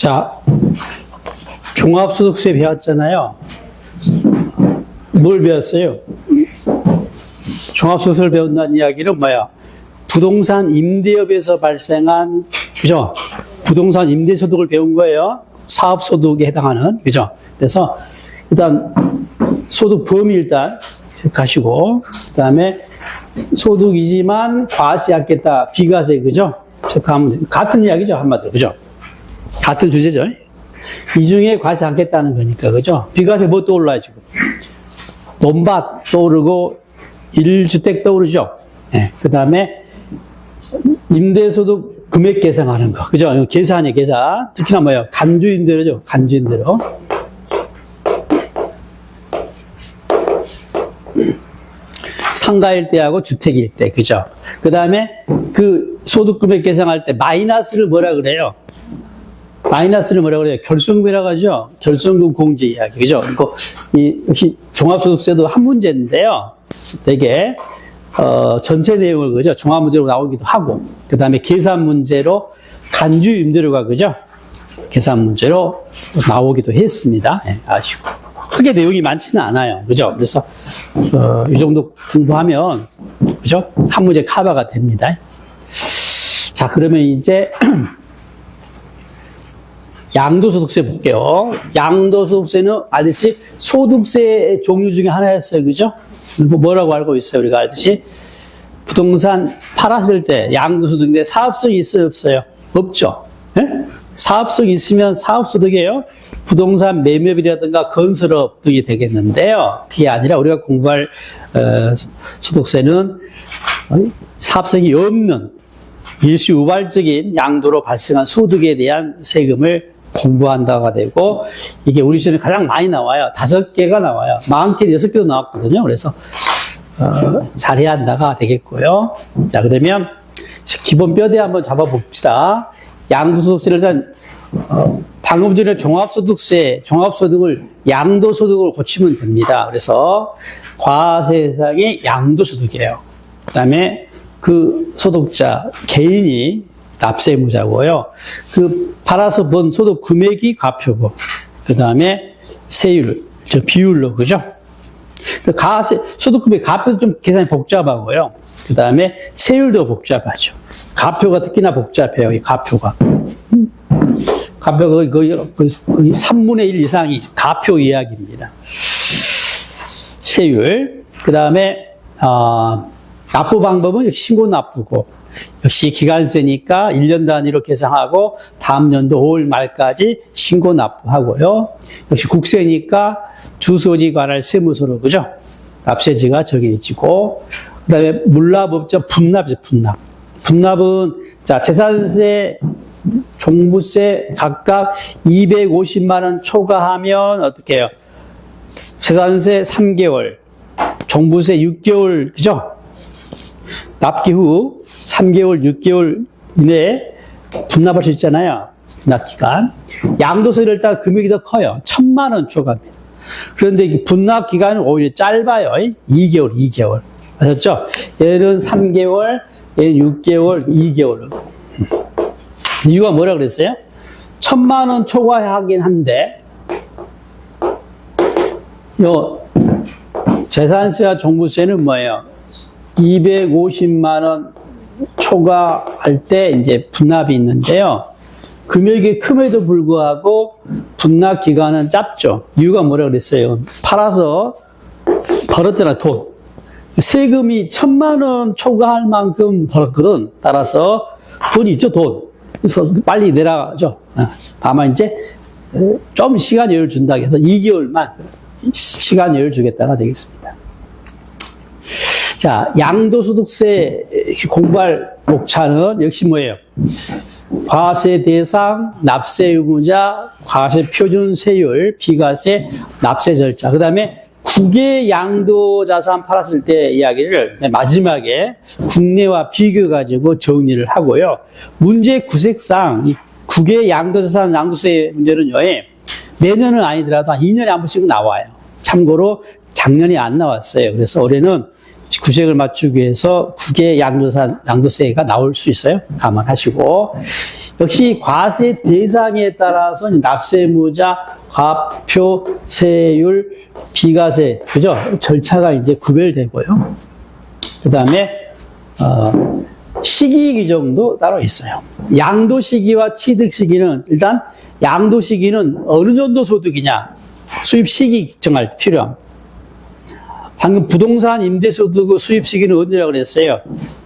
자, 종합소득세 배웠잖아요. 뭘 배웠어요? 종합소득세를 배운다는 이야기는 뭐야? 부동산 임대업에서 발생한, 그죠? 부동산 임대소득을 배운 거예요. 사업소득에 해당하는, 그죠? 그래서 일단 소득 범위 일단 체크하시고, 그 다음에 소득이지만 과세 않겠다, 비과세, 그죠? 체크하면 같은 이야기죠, 한마디로, 그죠? 같은 주제죠. 이 중에 과세 않겠다는 거니까, 그죠? 비과세 뭐 떠올라요, 지금? 논밭 떠오르고, 1주택 떠오르죠? 네. 그 다음에 임대소득 금액 계산하는 거, 그죠? 계산이에요, 계산. 특히나 뭐예요? 간주임대로죠, 간주임대로. 상가일 때하고 주택일 때, 그죠? 그 다음에 그 소득 금액 계산할 때 마이너스를 뭐라 그래요? 마이너스를 뭐라 그래요? 결손금이라고 하죠? 결손금 공제 이야기, 그죠? 역시 종합소득세도 한 문제인데요. 되게, 전체 내용을, 그죠? 종합 문제로 나오기도 하고, 그 다음에 계산 문제로 간주 임대료가, 그죠? 계산 문제로 나오기도 했습니다. 네, 아시고. 크게 내용이 많지는 않아요. 그죠? 그래서, 이 정도 공부하면, 그죠? 한 문제 커버가 됩니다. 자, 그러면 이제, 양도소득세 볼게요. 양도소득세는 알듯이 소득세의 종류 중에 하나였어요. 그죠? 뭐라고 알고 있어요? 우리가 알듯이 부동산 팔았을 때 양도소득인데 사업성이 있어요? 없어요? 없죠. 네? 사업성이 있으면 사업소득이에요. 부동산 매매비라든가 건설업 등이 되겠는데요. 그게 아니라 우리가 공부할 소득세는 사업성이 없는 일시우발적인 양도로 발생한 소득에 대한 세금을 공부한다가 되고, 이게 우리 시험에 가장 많이 나와요. 5개가 나와요. 40개는 6개도 나왔거든요. 그래서 잘해야 한다가 되겠고요. 자, 그러면 기본 뼈대 한번 잡아봅시다. 양도소득세를 일단 방금 전에 종합소득을 양도소득으로 고치면 됩니다. 그래서 과세상의 양도소득이에요. 그 다음에 그 소득자, 개인이 납세무자고요. 그 팔아서 번 소득 금액이 과표고, 그 다음에 세율, 비율로, 그죠? 소득 금액 과표도 좀 계산이 복잡하고요. 그 다음에 세율도 복잡하죠. 과표가 특히나 복잡해요, 이 과표가. 과표가 거의 3분의 1 이상이 과표 이야기입니다. 세율, 그 다음에, 납부 방법은 신고 납부고, 역시 기간세니까 1년 단위로 계상하고 다음 연도 5월 말까지 신고 납부하고요. 역시 국세니까 주소지 관할 세무서로, 그죠? 납세지가 정해지고, 그 다음에 물납업자 분납이죠, 분납. 분납은, 자, 재산세, 종부세 각각 250만원 초과하면 어떻게 해요? 재산세 3개월, 종부세 6개월, 그죠? 납기 후 3개월, 6개월 이내에 분납할 수 있잖아요. 분납 기간. 양도세를 일단 금액이 더 커요. 1,000만 원 초과합니다. 그런데 분납 기간은 오히려 짧아요. 2개월. 아셨죠? 얘는 3개월, 얘는 6개월, 2개월. 이유가 뭐라 그랬어요? 1,000만 원 초과하긴 한데, 재산세와 종부세는 뭐예요? 250만 원 초과할 때 이제 분납이 있는데요. 금액이 큼에도 불구하고 분납 기간은 짧죠. 이유가 뭐라 그랬어요? 팔아서 벌었잖아, 돈. 세금이 1,000만 원 초과할 만큼 벌었거든. 따라서 돈이 있죠, 돈. 그래서 빨리 내려가죠. 다만 이제 좀 시간 여유를 준다고 해서 2개월만 시간 여유를 주겠다가 되겠습니다. 자, 양도소득세 공부할 목차는 역시 뭐예요? 과세 대상, 납세 의무자, 과세 표준 세율, 비과세, 납세 절차. 그 다음에 국외 양도자산 팔았을 때 이야기를 마지막에 국내와 비교해가지고 정리를 하고요. 문제 구색상 이 국외 양도자산 양도세 문제는요, 매년은 아니더라도 한 2년에 한 번씩 나와요. 참고로 작년에 안 나왔어요. 그래서 올해는 구색을 맞추기 위해서 국외 양도세가 나올 수 있어요. 감안하시고, 역시 과세 대상에 따라서 납세무자, 과표, 세율, 비과세, 그죠? 절차가 이제 구별되고요. 그 다음에, 시기 규정도 따로 있어요. 양도 시기와 취득 시기는 일단 양도 시기는 어느 정도 소득이냐, 수입 시기 정할 때 필요합니다. 방금 부동산 임대소득 수입 시기는 언제라고 그랬어요?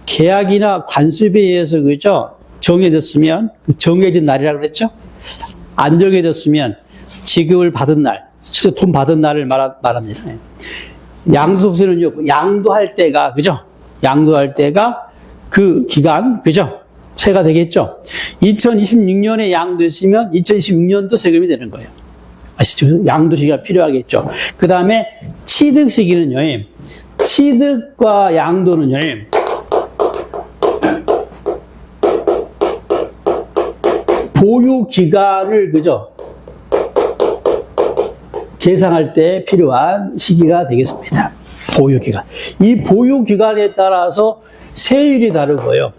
계약이나 관수입에 의해서 그죠? 정해졌으면 정해진 날이라고 그랬죠? 안 정해졌으면 지급을 받은 날, 실제 돈 받은 날을 말합니다. 양도소득세는요, 양도할 때가 그죠? 양도할 때가 그 기간 그죠? 세가 되겠죠? 2026년에 양도했으면 2026년도 세금이 되는 거예요. 아시죠? 양도 시기가 필요하겠죠. 그 다음에 취득 시기는요, 취득과 양도는요, 보유 기간을 그죠? 계산할 때 필요한 시기가 되겠습니다. 보유 기간. 이 보유 기간에 따라서 세율이 다르고요.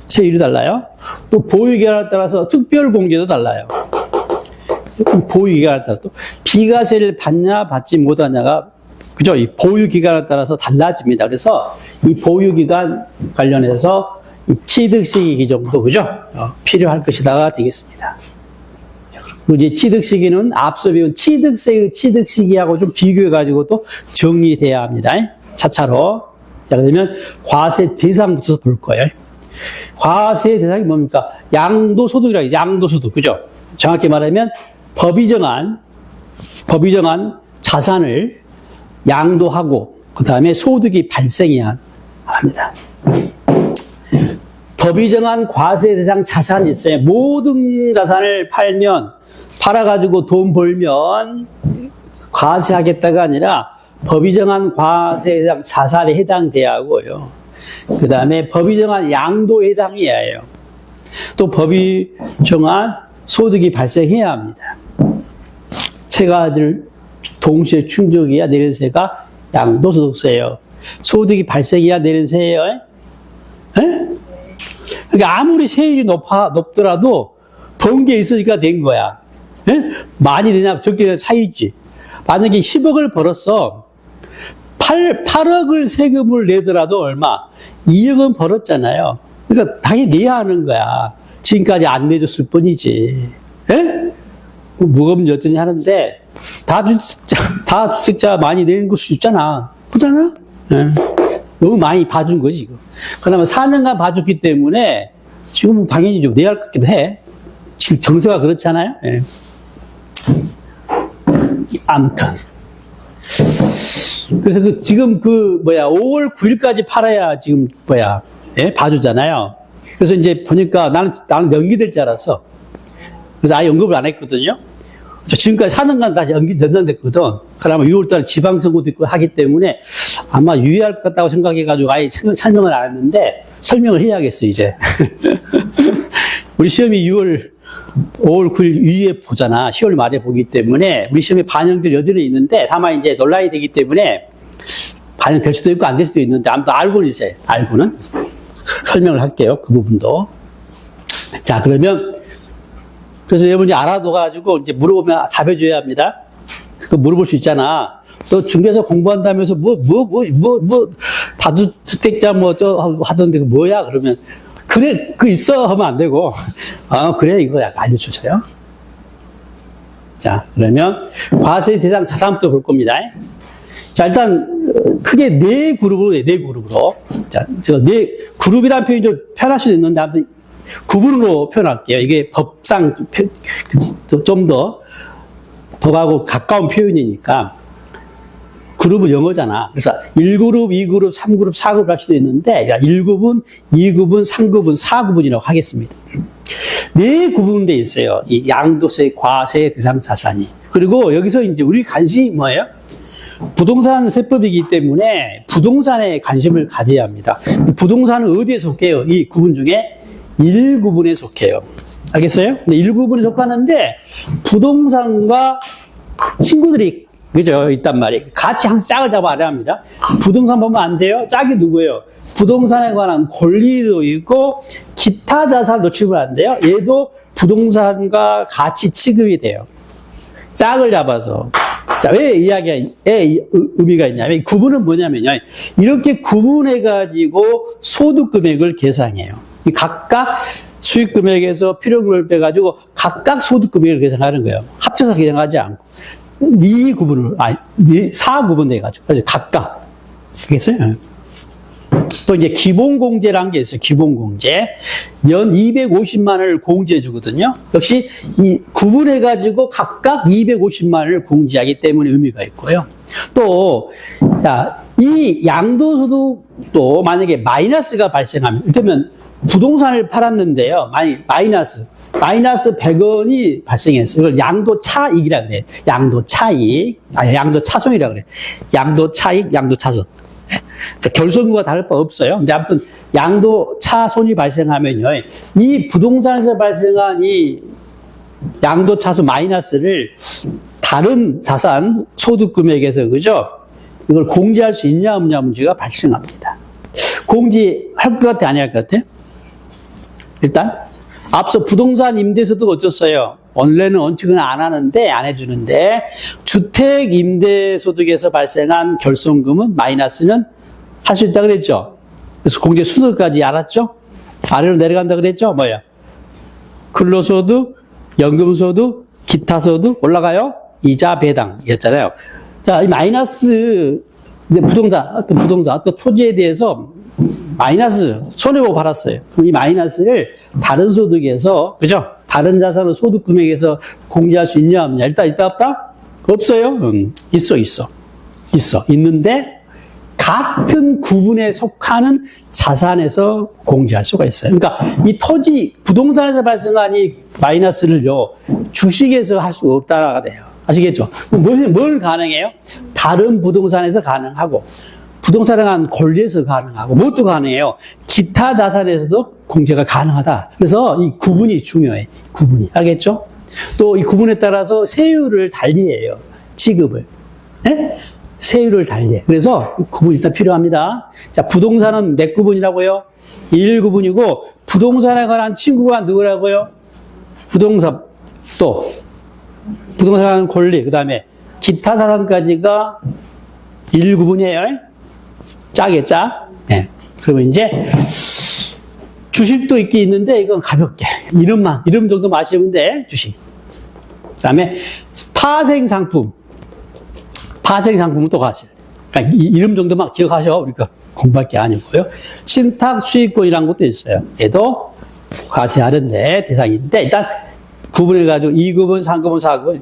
세율이 달라요. 또 보유 기간에 따라서 특별 공제도 달라요. 보유 기간에 따라 또 비과세를 받냐 받지 못하냐가 그죠? 이 보유 기간에 따라서 달라집니다. 그래서 이 보유 기간 관련해서 이 취득 시기 규정도 그죠? 필요할 것이다가 되겠습니다. 그리고 이제 취득 시기는 앞서 배운 취득 시기하고 좀 비교해 가지고 또 정리돼야 합니다. 차차로. 자, 그러면 과세 대상부터 볼 거예요. 과세 대상이 뭡니까? 양도소득이라고 해요. 양도소득. 그죠? 정확히 말하면 법이 정한 자산을 양도하고 그 다음에 소득이 발생해야 합니다. 법이 정한 과세 대상 자산이 있어요. 모든 자산을 팔아가지고 돈 벌면 과세하겠다가 아니라 법이 정한 과세 대상 자산에 해당돼야 하고요. 그 다음에 법이 정한 양도에 해당해야 해요. 또 법이 정한 소득이 발생해야 합니다. 세 가지를 동시에 충족해야 내는 세가 양도소득세예요. 소득이 발생해야 내는 세예요. 에? 그러니까 아무리 세율이 높더라도 번 게 있으니까 낸 거야. 에? 많이 되냐 적게 되냐 차이지. 만약에 10억을 벌었어. 8억을 세금을 내더라도 얼마? 2억은 벌었잖아요. 그러니까 당연히 내야 하는 거야. 지금까지 안 내줬을 뿐이지. 에? 무거운 여전히 하는데 다 주택자 많이 내는 거 수 있잖아. 그렇잖아? 예. 너무 많이 봐준 거지, 이거. 그다음에 4년간 봐줬기 때문에 지금 당연히 좀 내야 할 것 같기도 해. 지금 정세가 그렇잖아요. 예. 아무튼. 그래서 지금 5월 9일까지 팔아야 지금 예? 봐주잖아요. 그래서 이제 보니까 나는 연기될 줄 알았어. 그래서 아예 언급을 안 했거든요. 지금까지 4년간 다시 연장됐거든. 그러면 6월달에 지방선거도 있고 하기 때문에 아마 유의할 것 같다고 생각해가지고 아예 설명을 안 했는데 설명을 해야겠어, 이제. 우리 시험이 5월 9일 이후에 보잖아. 10월 말에 보기 때문에 우리 시험에 반영될 여지는 있는데 다만 이제 논란이 되기 때문에 반영될 수도 있고 안 될 수도 있는데 아무튼 알고는 있어요. 알고는. 설명을 할게요. 그 부분도. 자, 그러면 그래서 여러분이 알아둬가지고 이제 물어보면 답해줘야 합니다. 그거 물어볼 수 있잖아. 또 중개사 공부한다면서 다주택자 하던데 그 뭐야? 그러면 그래, 있어 하면 안 되고 그래 이거 알려주세요. 자, 그러면 과세 대상 자산부터 볼 겁니다. 자, 일단 크게 네 그룹으로. 자, 제가 그룹이라는 표현이 좀 편할 수도 있는데 아무튼 구분으로 표현할게요. 이게 법상 좀 더 법하고 가까운 표현이니까 그룹은 영어잖아. 그래서 1그룹, 2그룹, 3그룹, 4그룹 할 수도 있는데 1급은, 2급은, 3급은, 4급은이라고 하겠습니다. 네 구분돼 있어요. 이 양도세, 과세 대상 자산이. 그리고 여기서 이제 우리 관심이 뭐예요? 부동산 세법이기 때문에 부동산에 관심을 가져야 합니다. 부동산은 어디에 속해요? 이 구분 중에 1구분에 속해요. 알겠어요? 근데 1구분에 속하는데 부동산과 친구들이 그죠? 있단 말이에요. 같이 항상 짝을 잡아 알아야 합니다. 부동산 보면 안 돼요? 짝이 누구예요? 부동산에 관한 권리도 있고 기타 자산을 놓치면 안 돼요. 얘도 부동산과 같이 취급이 돼요. 짝을 잡아서. 자, 왜 의미가 있냐면, 이 구분은 뭐냐면요. 이렇게 구분해가지고 소득 금액을 계산해요. 각각 수익 금액에서 필요금을 빼가지고 각각 소득 금액을 계산하는 거예요. 합쳐서 계산하지 않고. 사 구분돼가지고. 그래서 각각. 알겠어요? 또 이제 기본공제라는 게 있어요. 기본공제. 연 250만 원을 공제해 주거든요. 역시 이 구분해가지고 각각 250만 원을 공제하기 때문에 의미가 있고요. 또, 자, 이 양도소득도 만약에 마이너스가 발생하면, 이를테면 부동산을 팔았는데요. 마이너스 100원이 발생했어요. 이걸 양도차익이라 그래요. 양도차손이라 그래요. 양도차익, 양도차손. 결손과 다를 바 없어요. 근데 아무튼 양도차손이 발생하면요, 이 부동산에서 발생한 이 양도차손 마이너스를 다른 자산 소득 금액에서, 그죠? 이걸 공제할 수 있냐 없냐 문제가 발생합니다. 공제할 것 같아, 안 할 것 같아? 일단 앞서 부동산 임대소득 어땠어요? 원래는 원칙은 안 하는데, 안 해주는데, 주택 임대소득에서 발생한 결손금은 마이너스는 할 수 있다 그랬죠? 그래서 공제 순서까지 알았죠? 아래로 내려간다 그랬죠? 뭐야? 근로소득, 연금소득, 기타소득 올라가요? 이자 배당이었잖아요. 자, 이 마이너스, 부동산, 또 토지에 대해서 마이너스 손해보고 팔았어요. 그럼 이 마이너스를 다른 소득에서, 그죠? 다른 자산의 소득 금액에서 공제할 수 있냐 없냐? 일단 있다 없다? 없어요. 있는데 같은 구분에 속하는 자산에서 공제할 수가 있어요. 그러니까 이 토지, 부동산에서 발생한 이 마이너스를요, 주식에서 할 수가 없다가 돼요. 아시겠죠? 뭘 가능해요? 다른 부동산에서 가능하고, 부동산에 관한 권리에서 가능하고, 무엇도 가능해요? 기타 자산에서도 공제가 가능하다. 그래서 이 구분이 중요해. 구분이. 알겠죠? 또 이 구분에 따라서 세율을 달리해요. 지급을. 네? 세율을 달리해. 그래서 구분이 일단 필요합니다. 자, 부동산은 몇 구분이라고요? 1구분이고, 부동산에 관한 친구가 누구라고요? 부동산에 관한 권리, 그 다음에 기타 자산까지가 1구분이에요. 짜게 짜. 네. 그러면 이제 주식도 있긴 있는데 이건 가볍게 이름 정도 마시면 돼. 주식. 그다음에 파생상품은 또 과세. 그러니까 이름 정도만 기억하셔. 우리가 공부할 게 아니고요. 신탁 수익권이라는 것도 있어요. 얘도 과세하는데 대상인데 일단 구분해가지고 2구분, 3구분, 4구분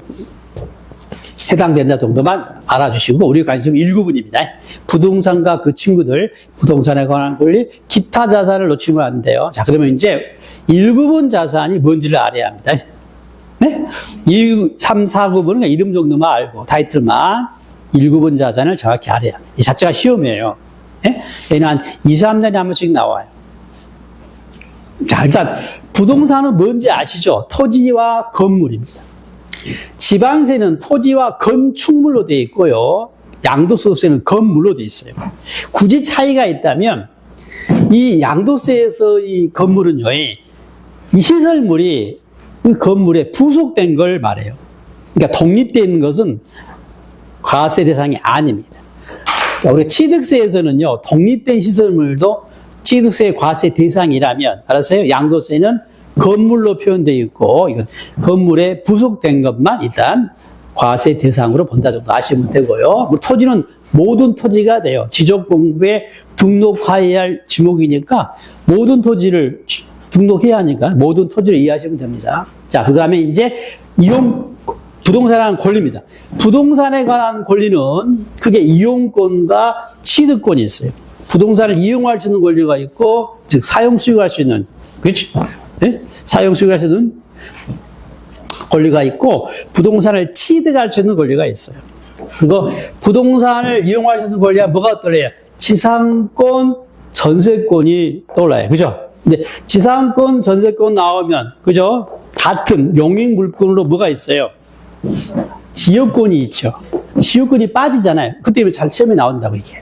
해당된다 정도만 알아주시고, 우리 관심 1구분입니다. 부동산과 그 친구들, 부동산에 관한 권리, 기타 자산을 놓치면 안 돼요. 자, 그러면 이제 1구분 자산이 뭔지를 알아야 합니다. 네? 2, 3, 4구분은 이름 정도만 알고, 타이틀만 1구분 자산을 정확히 알아야 합니다. 이 자체가 시험이에요. 네? 얘는 한 2, 3년에 한 번씩 나와요. 자, 일단 부동산은 뭔지 아시죠? 토지와 건물입니다. 지방세는 토지와 건축물로 되어 있고요. 양도소득세는 건물로 되어 있어요. 굳이 차이가 있다면 이 양도세에서 이 건물은요, 이 시설물이 그 건물에 부속된 걸 말해요. 그러니까 독립되어 있는 것은 과세 대상이 아닙니다. 그러니까 우리 취득세에서는요, 독립된 시설물도 취득세 과세 대상이라면, 알았어요? 양도세는 건물로 표현되어 있고, 이건 건물에 부속된 것만 일단 과세 대상으로 본다 정도 아시면 되고요. 토지는 모든 토지가 돼요. 지적공부에 등록해야 할 지목이니까 모든 토지를 등록해야 하니까 모든 토지를 이해하시면 됩니다. 자, 그 다음에 이제 부동산에 관한 권리입니다. 부동산에 관한 권리는 크게 이용권과 취득권이 있어요. 부동산을 이용할 수 있는 권리가 있고, 즉 사용 수익할 수 있는, 그렇죠? 네? 사용 수익할 수 있는 권리가 있고, 부동산을 취득할 수 있는 권리가 있어요. 그리고 부동산을 이용할 수 있는 권리가 뭐가 떠올라요? 지상권, 전세권이 떠올라요. 그죠? 근데 지상권, 전세권 나오면, 그죠? 같은 용익 물권으로 뭐가 있어요? 지역권이 있죠. 지역권이 빠지잖아요. 그때 잘 시험에 나온다고 이게.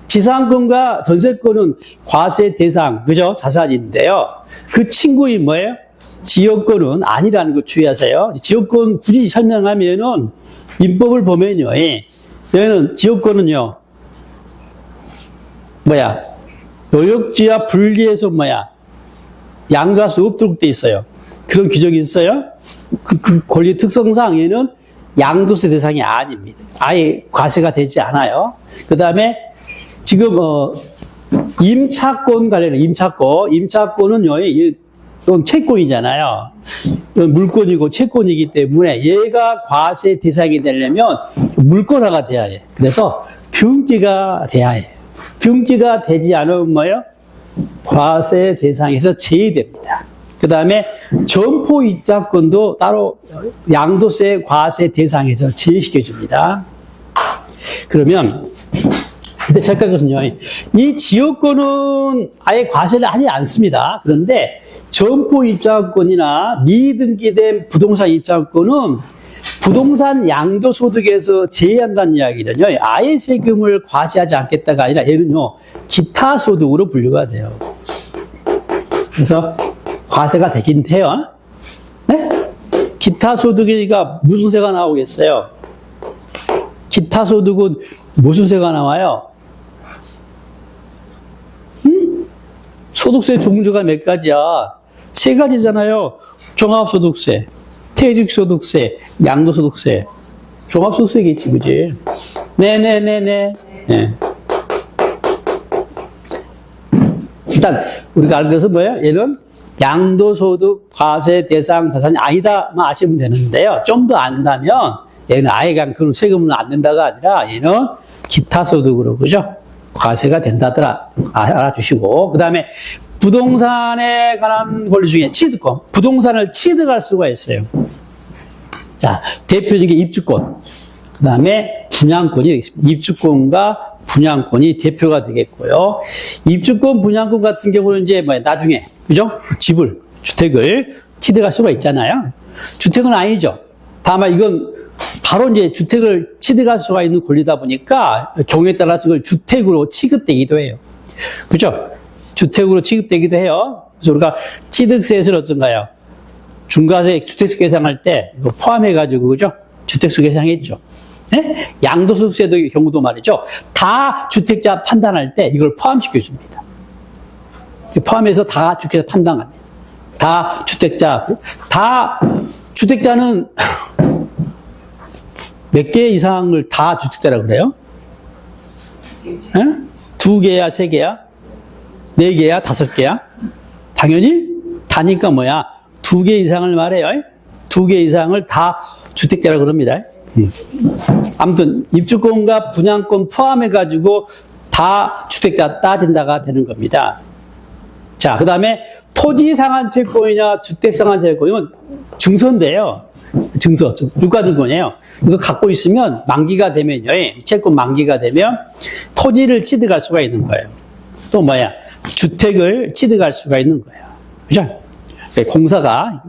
지상권과 전세권은 과세 대상, 그죠? 자산인데요. 그 친구인 뭐예요? 지역권은 아니라는 거 주의하세요. 지역권 굳이 설명하면은 민법을 보면요. 얘는 지역권은요. 노역지와 분리해서 양도할 수 없도록 돼 있어요. 그런 규정이 있어요. 그 권리 특성상 얘는 양도세 대상이 아닙니다. 아예 과세가 되지 않아요. 그 다음에 지금 임차권 관련해 임차권은요, 이건 채권이잖아요. 이건 물권이고 채권이기 때문에 얘가 과세 대상이 되려면 물권화가 돼야 해. 그래서 등기가 돼야 해. 등기가 되지 않으면 과세 대상에서 제외됩니다. 그 다음에 점포 입자권도 따로 양도세 과세 대상에서 제외시켜줍니다. 그러면 근데 잠깐 것은요, 이 지역권은 아예 과세를 하지 않습니다. 그런데 점포 입자권이나 미등기된 부동산 입자권은 부동산 양도소득에서 제외한다는 이야기는요, 아예 세금을 과세하지 않겠다가 아니라 얘는요, 기타 소득으로 분류가 돼요. 그래서 과세가 되긴 해요. 네? 기타 소득이니까 무슨 세가 나오겠어요? 기타 소득은 무슨 세가 나와요? 소득세 종류가 몇 가지야? 세 가지잖아요. 종합소득세, 퇴직소득세, 양도소득세. 종합소득세겠지, 그지? 네네네네. 네. 일단, 우리가 알 것은 뭐예요? 얘는 양도소득 과세 대상 자산이 아니다만 아시면 되는데요. 좀 더 안다면, 얘는 아예 그냥 그런 세금은 안 낸다가 아니라 얘는 기타 소득으로, 그죠? 과세가 된다더라. 알아주시고. 그 다음에 부동산에 관한 권리 중에 취득권. 부동산을 취득할 수가 있어요. 자, 대표적인 게 입주권. 그 다음에 분양권이 되겠습니다. 입주권과 분양권이 대표가 되겠고요. 입주권, 분양권 같은 경우는 이제 나중에, 그죠? 주택을 취득할 수가 있잖아요. 주택은 아니죠. 다만 이건 바로 이제 주택을 취득할 수가 있는 권리다 보니까 경우에 따라서 이걸 주택으로 취급되기도 해요. 그죠? 주택으로 취급되기도 해요. 그래서 우리가 취득세에서는 어떤가요? 중과세 주택수 계상할 때 이거 포함해가지고, 그죠? 주택수 계상했죠. 네? 양도소득세도 경우도 말이죠. 다 주택자 판단할 때 이걸 포함시켜줍니다. 포함해서 다 주택자 판단합니다. 주택자는 몇 개 이상을 다 주택자라고 그래요? 네? 2개야, 3개야? 4개야, 5개야? 당연히 다니까 2개 이상을 말해요. 2개 이상을 다 주택자라고 그럽니다. 아무튼 입주권과 분양권 포함해가지고 다 주택자 따진다가 되는 겁니다. 자, 그 다음에 토지상한채권이나 주택상한채권은 증서인데요. 증서, 유가증권이에요. 이거 갖고 있으면 만기가 되면요, 채권 만기가 되면 토지를 취득할 수가 있는 거예요. 또 주택을 취득할 수가 있는 거예요. 그죠? 공사가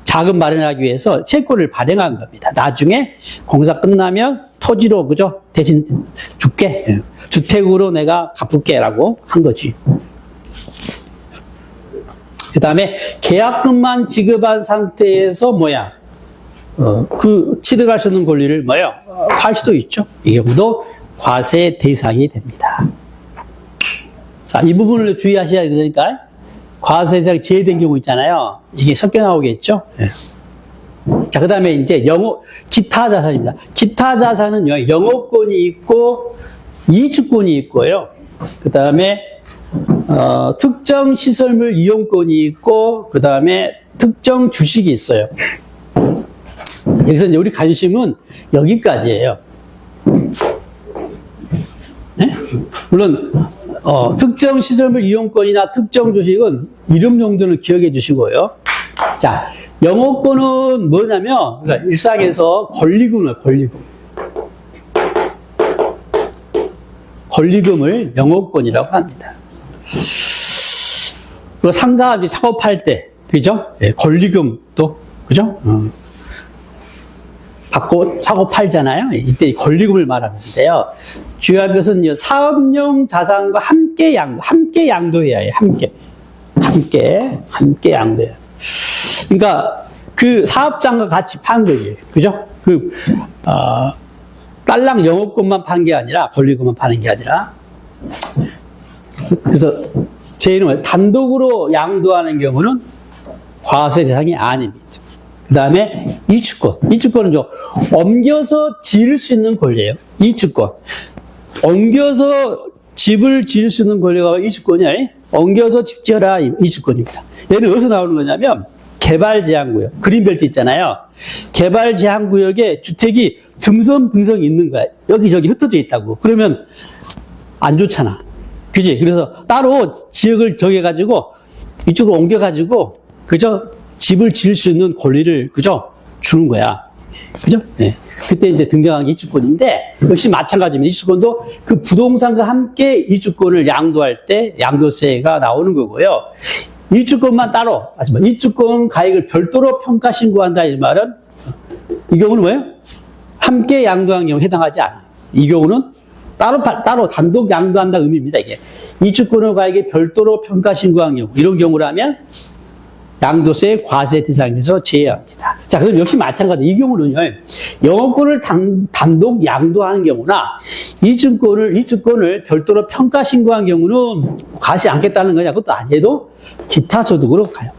자금 마련하기 위해서 채권을 발행한 겁니다. 나중에 공사 끝나면 토지로, 그죠? 대신 줄게. 주택으로 내가 갚을게라고 한 거지. 그 다음에 계약금만 지급한 상태에서 취득할 수 있는 권리를 할 수도 있죠. 이 경우도 과세 대상이 됩니다. 자, 이 부분을 주의하셔야 되니까 과세 대상이 제외된 경우 있잖아요. 이게 섞여 나오겠죠. 네. 자, 그 다음에 이제 기타 자산입니다. 기타 자산은요, 영업권이 있고 이주권이 있고요. 그 다음에 특정 시설물 이용권이 있고, 그 다음에 특정 주식이 있어요. 여기서 이제 우리 관심은 여기까지예요. 네? 물론 특정 시설물 이용권이나 특정 주식은 이름 정도는 기억해 주시고요. 자, 영업권은 뭐냐면 그러니까 일상에서 권리금을 영업권이라고 합니다. 그리고 상가 사업할 때, 그죠? 네, 권리금도, 그죠? 받고 사고 팔잖아요. 이때 권리금을 말하는데요. 중요한 것은 사업용 자산과 함께 양도해야 해요. 함께 양도해요. 그러니까 그 사업장과 같이 판 거지. 그죠? 딸랑 영업권만 판 게 아니라, 권리금만 파는 게 아니라. 그래서 제 이름은 단독으로 양도하는 경우는 과세 대상이 아닙니다. 그 다음에 이주권은 옮겨서 지을 수 있는 권리예요. 이주권. 옮겨서 집을 지을 수 있는 권리가 이주권이야. 옮겨서 집 지어라, 이주권입니다. 얘는 어디서 나오는 거냐면, 개발제한구역, 그린벨트 있잖아요. 개발제한구역에 주택이 듬성듬성 있는 거야. 여기저기 흩어져 있다고. 그러면 안 좋잖아. 그지? 그래서 따로 지역을 정해가지고 이쪽으로 옮겨가지고, 그죠? 집을 지을 수 있는 권리를, 그죠? 주는 거야. 그죠? 네. 그때 이제 등장한 게 이주권인데, 역시 마찬가지입니다. 이주권도 그 부동산과 함께 이주권을 양도할 때 양도세가 나오는 거고요. 이주권만 따로, 하지만 이주권 가액을 별도로 평가 신고한다 이 말은, 이 경우는 뭐예요? 함께 양도한 경우 해당하지 않아요. 이 경우는 따로 단독 양도한다 의미입니다, 이게. 이주권의 가액을 별도로 평가 신고한 경우, 이런 경우라면 양도세 과세 대상에서 제외합니다. 자, 그럼 역시 마찬가지. 이 경우는요, 영업권을 단독 양도하는 경우나 이주권을 별도로 평가 신고한 경우는 과세 않겠다는 거냐? 그것도 아니어도 기타 소득으로 가요.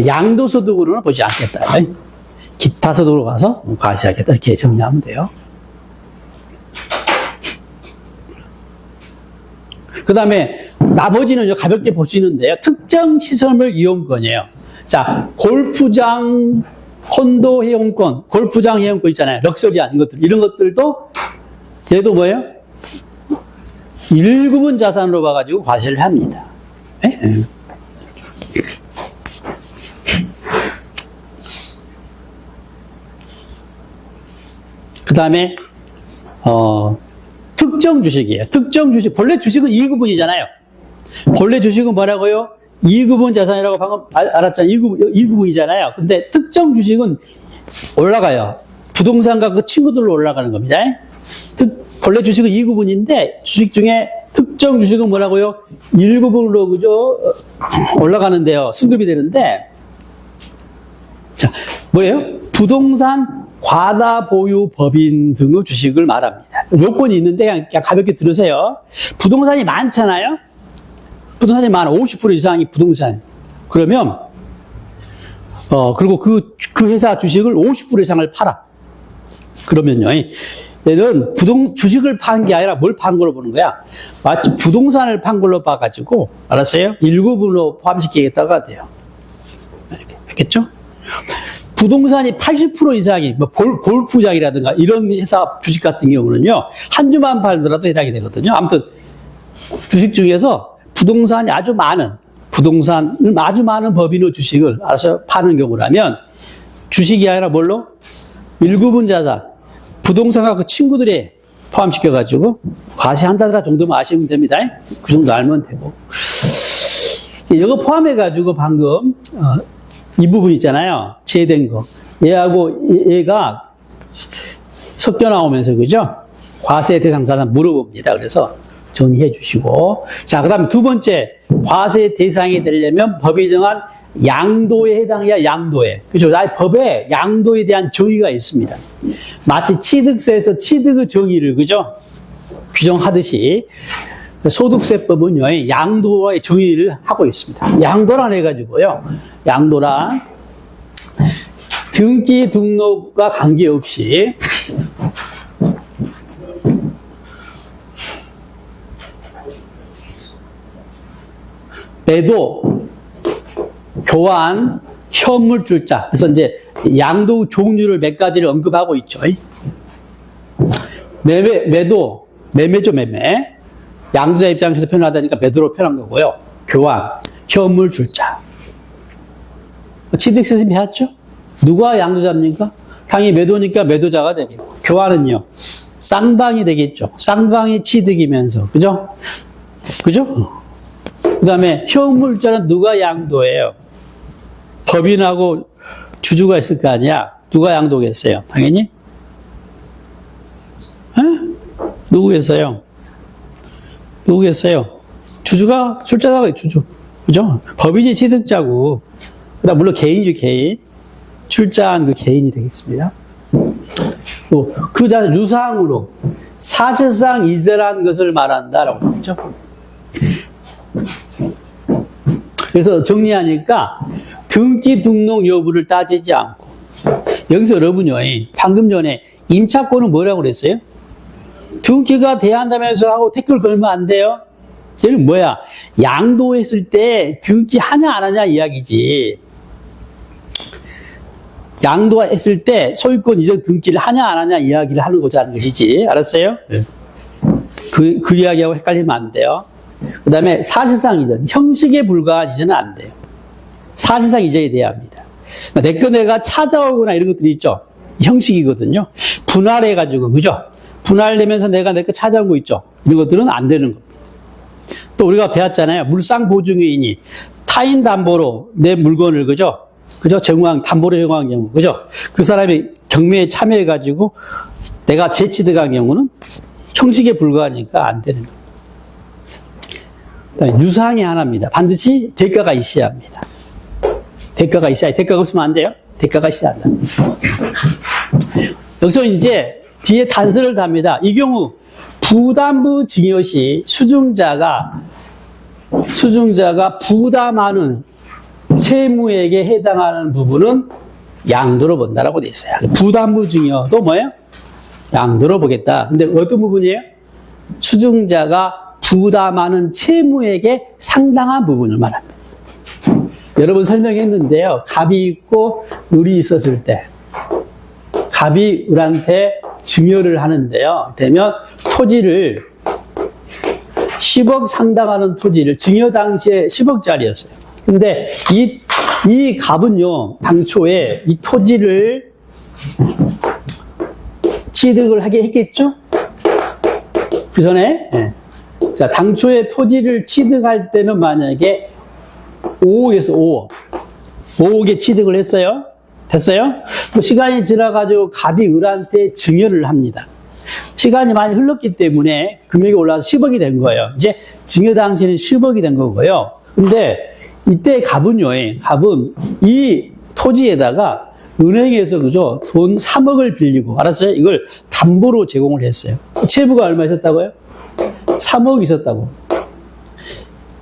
양도소득으로는 보지 않겠다. 기타 소득으로 가서 과세하겠다. 이렇게 정리하면 돼요. 그 다음에 나머지는 가볍게 볼 수 있는데요. 특정 시설물 이용권이에요. 자, 골프장, 콘도 이용권, 골프장 이용권 있잖아요. 럭셔리한 이것들, 이런 것들도 얘도 뭐예요? 일부분 자산으로 봐가지고 과세를 합니다. 네? 그 다음에 특정 주식이에요. 특정 주식, 본래 주식은 2구분이잖아요. 본래 주식은 뭐라고요? 2구분 자산이라고 방금 알았잖아요. 2구분이잖아요. 근데 특정 주식은 올라가요. 부동산과 그 친구들로 올라가는 겁니다. 본래 주식은 2구분인데 주식 중에 특정 주식은 뭐라고요? 1구분으로 그죠? 올라가는데요. 승급이 되는데, 자, 뭐예요? 부동산 과다 보유 법인 등의 주식을 말합니다. 요건이 있는데 그냥 가볍게 들으세요. 부동산이 많잖아요. 부동산이 많아. 50% 이상이 부동산. 그러면 그리고 그 회사 주식을 50% 이상을 팔아. 그러면요. 얘는 주식을 판 게 아니라 뭘 판 걸로 보는 거야? 마치 부동산을 판 걸로 봐가지고, 알았어요? 1구분으로 포함시키겠다가 돼요. 알겠죠? 부동산이 80% 이상이, 골프장이라든가 이런 회사 주식 같은 경우는요, 한 주만 팔더라도 해당이 되거든요. 아무튼, 주식 중에서 부동산이 아주 많은 법인의 주식을 알아서 파는 경우라면, 주식이 아니라 뭘로? 1구분 자산, 부동산과 그 친구들이 포함시켜가지고, 과세한다더라 정도만 아시면 됩니다. 그 정도 알면 되고. 이거 포함해가지고 방금, 이 부분 있잖아요. 제외된 거. 얘가 섞여 나오면서, 그죠? 과세 대상 자산 물어봅니다. 그래서 정리해 주시고. 자, 그 다음에 두 번째. 과세 대상이 되려면 법이 정한 양도에 해당해야 양도에. 그죠? 법에 양도에 대한 정의가 있습니다. 마치 취득세에서 취득의 정의를, 그죠? 규정하듯이. 소득세법은요, 양도의 정의를 하고 있습니다. 양도란 해가지고요. 양도란 등기 등록과 관계없이 매도, 교환, 현물출자. 그래서 이제 양도 종류를 몇 가지를 언급하고 있죠. 매매죠, 매매. 양도자 입장에서 표현하다니까 매도로 표현한 거고요. 교환, 현물출자. 취득세에서 해왔죠? 누가 양도자입니까? 당연히 매도니까 매도자가 되겠고, 교환은요, 쌍방이 되겠죠. 쌍방이 취득이면서, 그죠? 그죠? 그 다음에 현물자는 누가 양도해요? 법인하고 주주가 있을 거 아니야? 누가 양도겠어요? 당연히? 에? 누구겠어요? 누구겠어요? 주주가, 출자자가 주주. 그죠? 법인이 취득자고, 그다음 물론 개인이죠, 개인. 출자한 그 개인이 되겠습니다. 또, 그 자는 유상으로 사실상 이전한 것을 말한다라고 하죠. 그래서 정리하니까 등기 등록 여부를 따지지 않고, 여기서 여러분요, 방금 전에 임차권은 뭐라고 그랬어요? 등기가 대한다면서 하고 댓글 걸면 안 돼요? 얘는 뭐야? 양도했을 때 등기 하냐 안 하냐 이야기지. 양도했을 때 소유권 이전 등기를 하냐 안 하냐 이야기를 하는 것이지. 알았어요? 네. 그 이야기하고 헷갈리면 안 돼요. 그 다음에 사실상 이전, 형식에 불과한 이전은 안 돼요. 사실상 이전이 돼야 합니다. 내 거 내가 찾아오거나 이런 것들이 있죠. 형식이거든요. 분할해가지고, 그죠? 분할되면서 내가 내 거 찾아온 거 있죠. 이런 것들은 안 되는 겁니다. 또 우리가 배웠잖아요. 물상 보증인이 타인 담보로 내 물건을, 그죠? 담보로 제공한 경우, 그죠? 그 사람이 경매에 참여해가지고 내가 재취득한 경우는 형식에 불과하니까 안 되는 겁니다. 유상이 하나입니다. 반드시 대가가 있어야 합니다. 대가가 없으면 안 돼요? 대가가 있어야 한다. 여기서 이제 뒤에 단서를 답니다. 이 경우 부담부 증여 시 수증자가 부담하는 채무액에 해당하는 부분은 양도로 본다라고 돼 있어요. 부담부 증여도 뭐예요? 양도로 보겠다. 근데 어떤 부분이에요? 수증자가 부담하는 채무액에 상당한 부분을 말합니다. 여러분 설명했는데요. 갑이 있고 을이 있었을 때 갑이 을한테 증여를 하는데요. 되면 토지를 10억 상당하는 토지를 증여 당시에 10억짜리였어요. 근데 이 갑은요, 당초에 이 토지를 취득을 하게 했겠죠? 그 전에, 네. 자, 당초에 토지를 취득할 때는 만약에 5억에서 5억에 취득을 했어요. 됐어요? 또 시간이 지나가지고 갑이 을한테 증여를 합니다. 시간이 많이 흘렀기 때문에 금액이 올라서 10억이 된 거예요. 이제 증여 당시에는 10억이 된 거고요. 근데 이때 갑은 이 토지에다가 은행에서 그죠? 돈 3억을 빌리고, 알았어요? 이걸 담보로 제공을 했어요. 채무가 얼마 있었다고요? 3억 있었다고.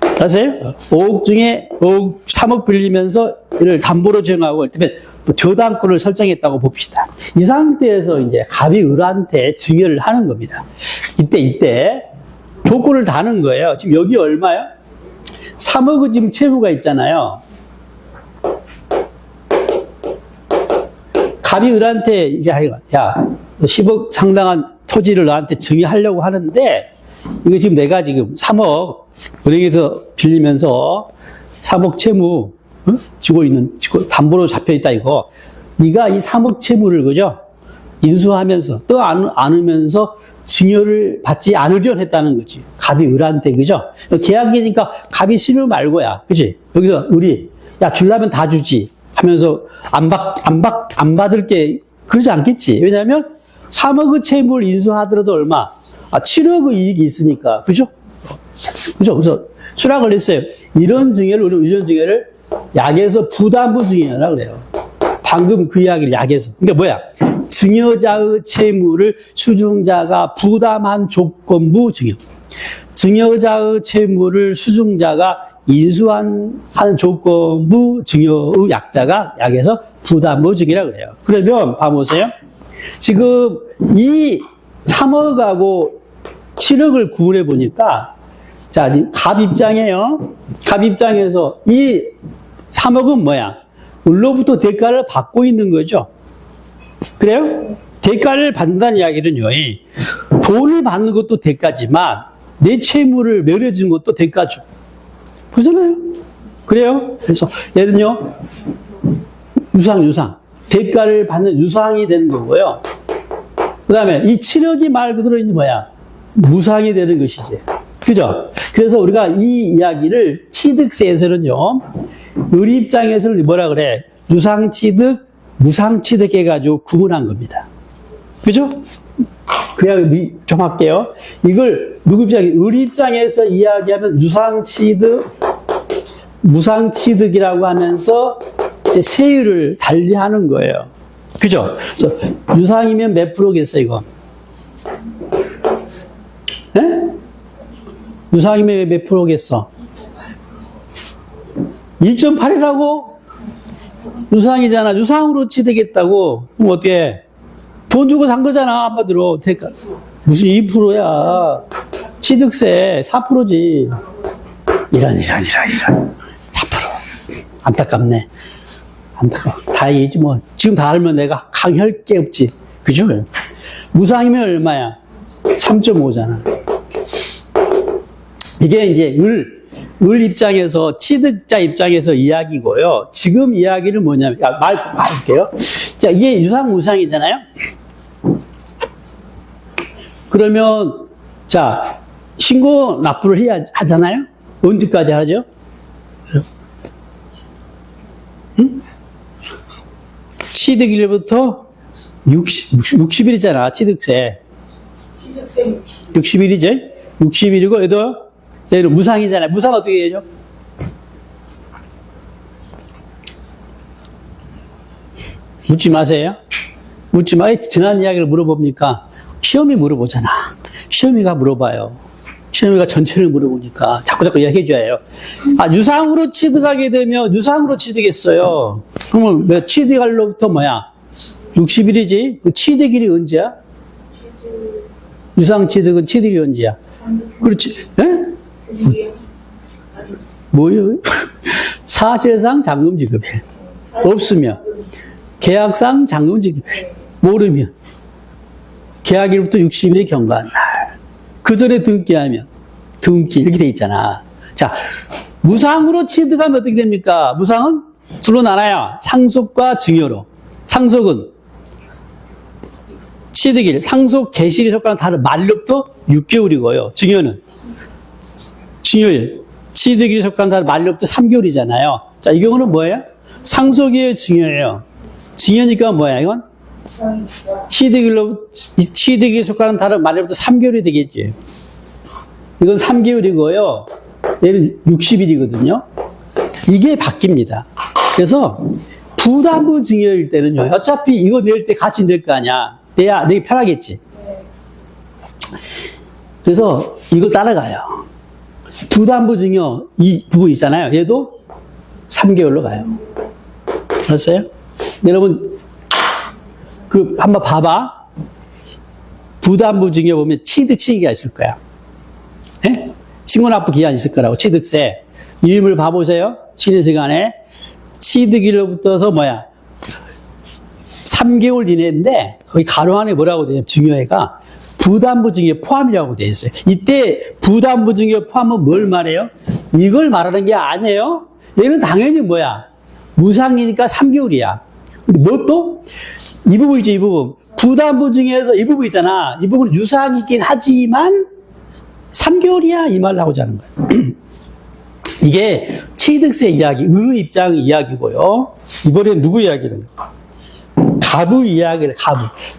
알았어요? 5억 중에 3억 빌리면서 이를 담보로 제공하고, 그다음에 저당권을 설정했다고 봅시다. 이 상태에서 이제 갑이 을한테 증여를 하는 겁니다. 이때 조건을 다는 거예요. 지금 여기 얼마요? 3억은 지금 채무가 있잖아요. 갑이 을한테 이제 야, 10억 상당한 토지를 너한테 증여하려고 하는데 이거 지금 내가 지금 3억 은행에서 빌리면서 3억 채무 주고 담보로 잡혀 있다 이거. 네가 이 3억 채무를 그죠? 인수하면서 또 안으면서 증여를 받지 않으려 했다는 거지. 갑이 을한테 그죠? 계약이니까 갑이 싫으면 말고야. 그지? 여기서 을이 야 주려면 다 주지 하면서 안 받을게 그러지 않겠지. 왜냐하면 3억의 채무를 인수하더라도 얼마? 7억의 이익이 있으니까. 그죠? 그래서 수락을 했어요. 이런 증여를 약에서 부담부 증여라 그래요. 방금 그 이야기를 약에서. 그러니까 뭐야? 증여자의 채무를 수증자가 부담한 조건부 증여. 증여자의 채무를 수증자가 인수하는 조건부 증여의 약자가 약에서 부담부 증여라 그래요. 그러면 봐보세요. 지금 이 3억하고 7억을 구분해 보니까 자, 갑 입장이에요. 갑 입장에서 이 3억은 뭐야? 을로부터 대가를 받고 있는 거죠. 그래요? 대가를 받는다는 이야기는요. 돈을 받는 것도 대가지만 내 채무를 내려준 것도 대가죠. 그렇잖아요? 그래요? 그래서 얘는요. 유상. 대가를 받는 유상이 되는 거고요. 그 다음에 이 7억이 말 그대로 이제 뭐야? 무상이 되는 것이지. 그죠? 그래서 우리가 이 이야기를 취득세에서는요, 을 입장에서는 뭐라 그래? 유상취득, 무상취득해가지고 구분한 겁니다. 그죠? 그냥 좀 할게요. 이걸 누구 입장에, 우리 입장에서 이야기하면 무상취득이라고 하면서 이제 세율을 달리하는 거예요. 그죠? 그래서 유상이면 몇 프로겠어, 이거? 네? 유상이면 몇 프로겠어? 1.8이라고? 유상이잖아. 유상으로 취득했다고. 그럼 어떻게? 돈 주고 산 거잖아, 한마디로. 무슨 2%야. 취득세 4%지. 이런. 4%. 안타깝네. 다행이지, 뭐. 지금 다 알면 내가 강할 게 없지. 그죠? 무상이면 얼마야? 3.5잖아. 이게 이제 을 입장에서, 취득자 입장에서 이야기고요. 지금 이야기는 뭐냐면, 말할게요. 자, 이게 유상, 무상이잖아요? 그러면, 자, 신고 납부를 해야 하잖아요? 언제까지 하죠? 응? 취득일부터 60일이잖아, 취득세. 취득세 60일이지? 60일이고, 얘는 무상이잖아요. 무상 어떻게 해야죠? 묻지 마세요. 묻지 마. 지난 이야기를 물어봅니까? 시험이 물어보잖아. 시험이가 물어봐요. 시험이가 전체를 물어보니까 자꾸 이야기해줘야 해요. 유상으로 취득하게 되면 유상으로 취득했어요. 그러면 취득일로부터 뭐야? 60일이지? 그 취득일이 언제야? 유상 취득은 취득일이 언제야? 그렇지. 예? 뭐예요? 사실상 잔금 지급해. 없으면. 계약상 잔금 지급해. 모르면. 계약일부터 60일이 경과한 날. 그 전에 등기하면. 등기, 이렇게 돼 있잖아. 자, 무상으로 취득하면 어떻게 됩니까? 무상은 둘로 나눠요. 상속과 증여로. 상속은 취득일, 상속 개시일에 속하는 다른 만료부터 6개월이고요. 증여는 증여일, 취득일에 속하는 다른 만료부터 3개월이잖아요. 자, 이 경우는 뭐예요? 상속이에요, 증여예요? 증여니까 뭐야, 이건? 취득일에 속하는 다른 만료부터 3개월이 되겠지. 이건 3개월이고요. 얘는 60일이거든요. 이게 바뀝니다. 그래서 부담부 증여일 때는요, 어차피 이거 낼 때 같이 낼 거 아니야. 내야 내기 편하겠지. 그래서 이걸 따라가요. 부담부 증여 이 부분 있잖아요. 얘도 3개월로 가요. 알았어요? 여러분 한번 봐봐. 부담부 증여 보면 취득 시기가 있을 거야. 예? 신고납부 기한이 있을 거라고. 취득세 이름을 봐보세요. 쉬는 시간에 취득일로부터서 3개월 이내인데 거기 가로 안에 뭐라고 되냐면 증여해가 부담부 증여 포함이라고 되어 있어요. 이때 부담부 증여 포함은 뭘 말해요? 이걸 말하는 게 아니에요. 얘는 당연히 무상이니까 3개월이야. 근데 뭐 또? 이 부분이죠, 이 부분. 부담부 증여에서 이 부분 있잖아. 이 부분은 유상이긴 하지만 3개월이야. 이 말을 하고자 하는 거예요. 이게 취득세 이야기, 의 입장 이야기고요. 이번엔 누구 이야기를? 갑의 이야기를,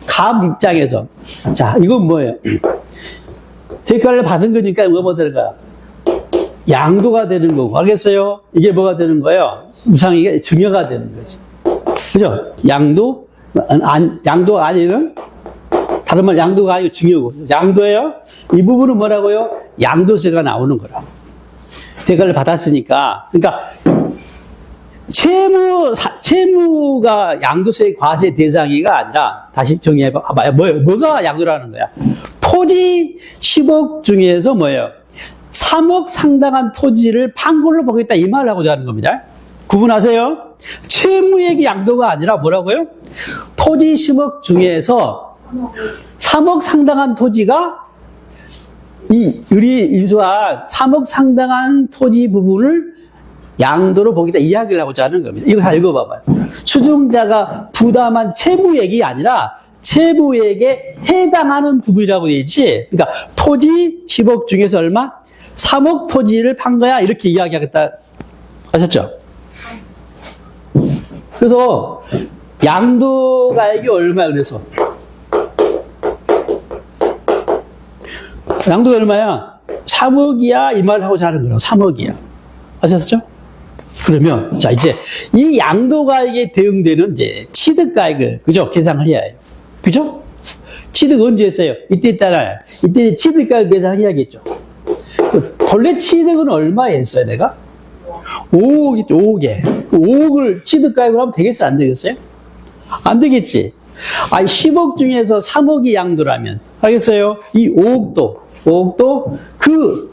갑 입장에서. 자, 이건 뭐예요? 대가를 받은 거니까 뭐가 되는 거야? 양도가 되는 거고. 알겠어요? 이게 뭐가 되는 거예요? 무상이게 증여가 되는 거지. 그죠? 양도가 아니는? 다른 말 양도가 아니고 증여고. 양도예요? 이 부분은 뭐라고요? 양도세가 나오는 거라고. 대가를 받았으니까. 그러니까, 채무가 양도세 과세 대상이가 아니라, 다시 정리해봐요. 뭐가 양도라는 거야? 토지 10억 중에서 뭐예요? 3억 상당한 토지를 판골로 보겠다. 이 말을 하고자 하는 겁니다. 구분하세요? 채무액이 양도가 아니라 뭐라고요? 토지 10억 중에서 3억 상당한 토지가 이 을이 인수한 3억 상당한 토지 부분을 양도로 보겠다 이야기를 하고자 하는 겁니다. 이거 다 읽어봐봐요. 수증자가 부담한 채무액이 아니라 채무액에 해당하는 부분이라고 되어 있지. 그러니까 토지 10억 중에서 얼마? 3억 토지를 판 거야. 이렇게 이야기하겠다. 아셨죠? 그래서 양도가액이 얼마야, 그래서? 양도가 얼마야? 3억이야, 이 말을 하고자 하는 거예요. 3억이야. 아셨죠? 그러면, 자, 이제, 이 양도가액에 대응되는 이제 취득가액을, 그죠? 계산을 해야 해요. 그죠? 취득 언제 했어요? 이때 따라, 이때 취득가액 계산해야겠죠. 본래 취득은 얼마에 했어요, 내가? 5억이죠, 5억에. 5억을 취득가액으로 하면 되겠어요, 안 되겠어요? 안 되겠지. 아니, 10억 중에서 3억이 양도라면, 알겠어요? 이 5억도 그